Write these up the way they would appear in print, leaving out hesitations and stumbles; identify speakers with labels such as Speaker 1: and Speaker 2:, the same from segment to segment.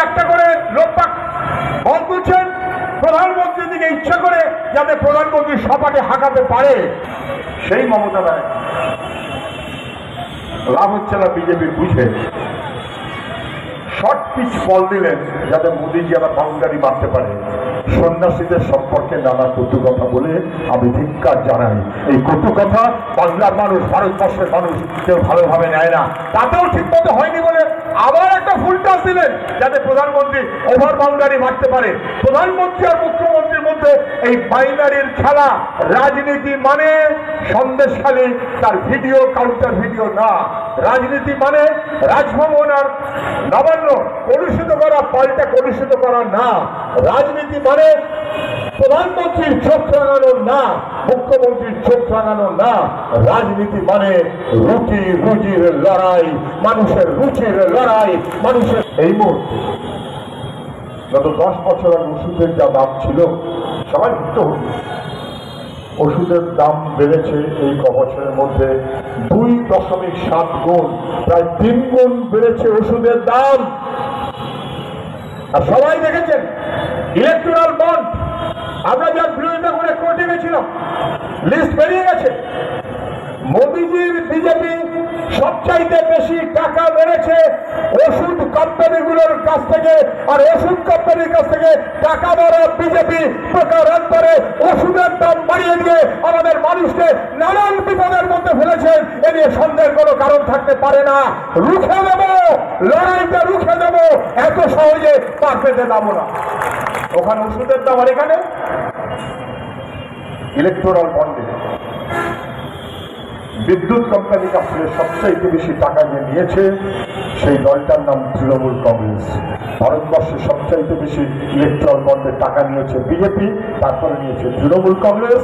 Speaker 1: একটা করে লোক বল তুলছেন প্রধানমন্ত্রীর দিকে ইচ্ছা করে যাতে প্রধানমন্ত্রী সপাটে হাঁকাতে পারে, সেই মমতা ব্যানার্জি লাভ হচ্ছে না বিজেপির বুঝে শর্ট পিচ বল দিলেন যাতে মোদীজি আবার বাউন্ডারি মারতে পারে। সন্ন্যাসীদের সম্পর্কে নানা কটু কথা বলে আমি ধিক্কার জানাই। এই কটু কথা বাংলার মানুষ, ভারতবর্ষের মানুষ কেউ ভালোভাবে নেয় না। তাতেও ঠিক মতো হয়নি বলে আবার একটা ফুল টাচ দিলেন যাতে প্রধানমন্ত্রী ওভার বাউন্ডারি মারতে পারে। প্রধানমন্ত্রী আর মুখ্যমন্ত্রীর মধ্যে এই বাইনারির খেলা। রাজনীতি মানে সন্দেশখালী তার ভিডিও কাউন্টার ভিডিও না। রাজনীতি মানে রাজভবন আর নবান্ন কলুষিত করা, পাল্টা কলুষিত করা না। রাজনীতি মানে প্রধানমন্ত্রীর চোখ রাঙানো না, মুখ্যমন্ত্রীর চোখ রাঙানো না। রাজনীতি মানে রুটি রুজির লড়াই, মানুষের রুচির লড়াই, মানুষের। এই মুহূর্তে গত 10 বছর আগে ওষুধের যা দাম ছিল সবাই ভুক্ত হচ্ছে। ওষুধের দাম বেড়েছে এই বছরের মধ্যে 2.7 গুণ, প্রায় 3 গুণ বেড়েছে ওষুধের দাম। আর সবাই দেখেছেন ইলেকট্রাল বন্ড, আমরা যা বিরোধিতা করে কোর্টে গেছিলাম, লিস্ট বেরিয়ে গেছে। মোদীজির বিজেপি সবচাইতে বেশি টাকা মেরেছে ওষুধ কোম্পানিগুলোর কাছ থেকে, আর ওষুধ কোম্পানির কাছ থেকে টাকা মেরা বিজেপি প্রকারান্তরে ওষুধের দাম বাড়িয়ে দিয়ে আমাদের মানুষকে নানান বিপদের মধ্যে ফেলেছেন। এ নিয়ে সন্দেহের কোনো কারণ থাকতে পারে না। রুখে দেব, লড়াইটা রুখে দেব, এত সহজে পার পেতে দেবো না। ওখানে ওষুধের দাম আর এখানে ইলেকট্রাল বন্ডে বিদ্যুৎ কোম্পানির কাছ থেকে সবচেয়ে বেশি টাকা যে নিয়েছে সেই দলটার নাম তৃণমূল কংগ্রেস। ভারতবর্ষে সবচাইতে বেশি ইলেকট্রাল বন্ডের টাকা নিয়েছে বিজেপি, তারপরে নিয়েছে তৃণমূল কংগ্রেস।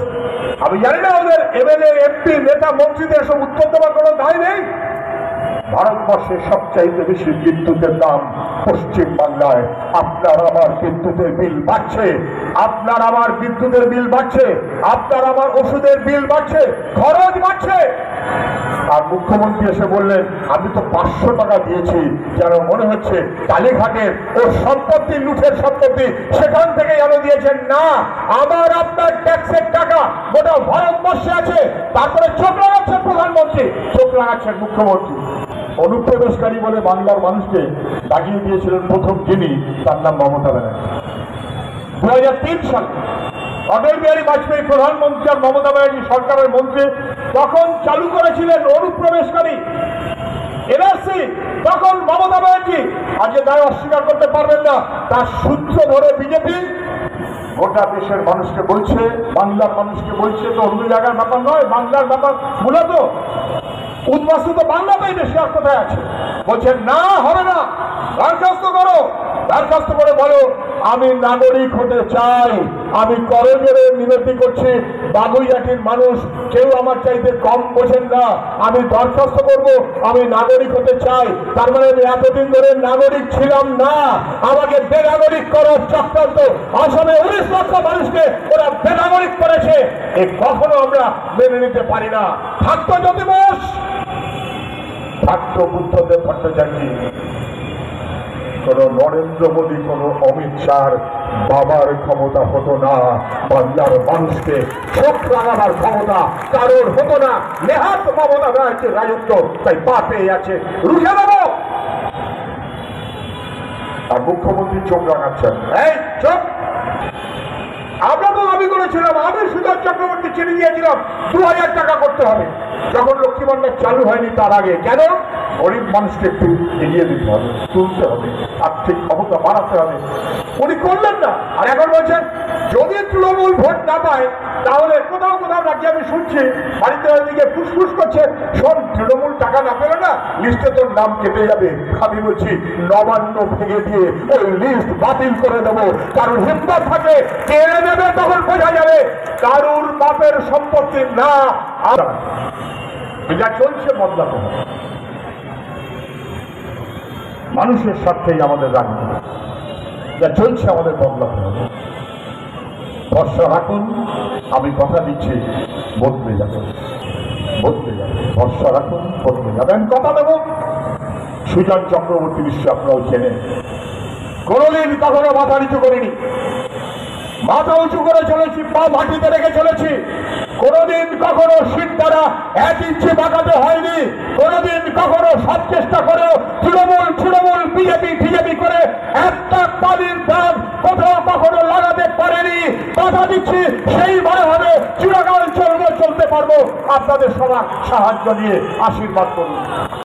Speaker 1: আমি জানি না ওদের এমএলএ এমপি নেতা মন্ত্রীদের সব উত্তর দেওয়ার কোনো দায় নেই। ভারতবর্ষে সবচাইতে বেশি বিদ্যুতের দাম পশ্চিম বাংলায়। আপনার আমার বিদ্যুতের বিল বাড়ছে, আপনার আমার বিদ্যুতের বিল বাড়ছে, আপনার আমার ওষুধের বিল বাড়ছে, খরচ বাড়ছে। আর মুখ্যমন্ত্রী এসে বললেন আমি তো 500 টাকা দিয়েছি, যেন মনে হচ্ছে কালীঘাটের ওর সম্পত্তি, লুঠের সম্পত্তি সেখান থেকে যেন দিয়েছেন। না, আমার আপনার ট্যাক্সের টাকা গোটা ভারতবর্ষে আছে। তারপরে চোখ লাগাচ্ছেন প্রধানমন্ত্রী, চোখ লাগাচ্ছেন মুখ্যমন্ত্রী। অনুপ্রবেশকারী বলে বাংলার মানুষকে দাগিয়ে দিয়েছিলেন প্রথম যিনি, তার নাম মমতা ব্যানার্জি। 2003 সালে অটল বিহারী বাজপেয়ী প্রধানমন্ত্রী আর মমতা ব্যানার্জি সরকারের মন্ত্রী তখন চালু করেছিলেন অনুপ্রবেশকারী এনআরসি। তখন মমতা ব্যানার্জি আজকে দায় অস্বীকার করতে পারবেন না, তার সূত্র ধরে বিজেপি গোটা দেশের মানুষকে বলছে, বাংলার মানুষকে বলছে, তো অন্য জায়গার ব্যাপার নয়, বাংলার ব্যাপার। মূলত উদ্বাস্তু তো বাংলাতেই বেশি আর কোথায় আছে। বলছেন না, হবে না, দরখাস্ত করো, দরখাস্ত করে বলো আমি নাগরিক হতে চাই। আমি করজোড়ে মিনতি করছি, বাগুইয়াটির মানুষ কেউ আমার চাইতে কম বোঝেন না। আমি দরখাস্ত করব, আমি নাগরিক হতে চাই। তার মানে আমি এতদিন ধরে নাগরিক ছিলাম না, আমাকে বেনাগরিক করার চক্রান্ত। আসামে 19 লক্ষ মানুষকে ওরা বেনাগরিক করেছে, এ কখনো আমরা মেনে নিতে পারি না। থাকতো জ্যোতি বোস, থাকতো বুদ্ধদেব ভট্টাচার্য, কোন নরেন্দ্র মোদী, কোন অমিত শাহ বাবার ক্ষমতা হতো না। বাংলার মানুষকে চোখ লাগাবার ক্ষমতা কারোর হতো না। নেহাত মমতা ব্যানার্জির রাজত্ব তাই পা পেয়ে আছে, রুখে দেব। আর মুখ্যমন্ত্রী চোখ লাগাচ্ছেন, এই চোখ। আমরা তো দাবি করেছিলাম, আমি সুধীর চক্রবর্তী চিঠি দিয়েছিলাম 2000 টাকা করতে হবে, যখন লক্ষ্মী ভান্ডার চালু হয়নি তার আগে। কেন? গরিব মানুষকে একটু এগিয়ে দিতে হবে, তুলতে হবে, আর্থিক ক্ষমতা বাড়াতে হবে। উনি করলেন না। আর এখন বলছেন যদি তৃণমূল ভোট না পায় তাহলে কোথাও কোথাও রাজ্যে আমি শুনছি বাড়িতে দিকে ফুসফুস করছে, শোন তৃণমূল টাকা না পেলে না লিস্টে তোর নাম কেটে যাবে। আমি বলছি নবান্ন ভেঙে দিয়ে ওই লিস্ট বাতিল করে দেবো। কারোর হিম্মত থাকে কেড়ে নেবে, তখন বোঝা যাবে কারুর বাপের সম্পত্তি না। আর যা চলছে বদলাতে হবে, মানুষের স্বার্থেই আমাদের রাজনীতি, যা চলছে আমাদের বদলাতে হবে। ভরসা রাখুন, আমি কথা দিচ্ছি বদলে যাবে, বদলে যাবে। ভরসা রাখুন, বদলে যাবে। আমি কথা দেবো। সুজন চক্রবর্তী নিশ্চয় আপনারাও চেনেন, কোনোদিন কখনো মাথা নিচু করিনি, মাথা উঁচু করে চলেছি, পা মাটিতে রেখে চলেছি। কোনোদিন কখনো সিট দ্বারা 1 ইঞ্চি বাঁকাতে হয়নি। কোনোদিন কখনো সব চেষ্টা করেও তৃণমূল বিজেপি করে একটা পানির দাগ কোথাও কখনো লাগাতে পারেনি। কথা দিচ্ছি সেইভাবে হবে, চিরকাল চলতে পারবো। আপনাদের সবার সাহায্য নিয়ে আশীর্বাদ করুন।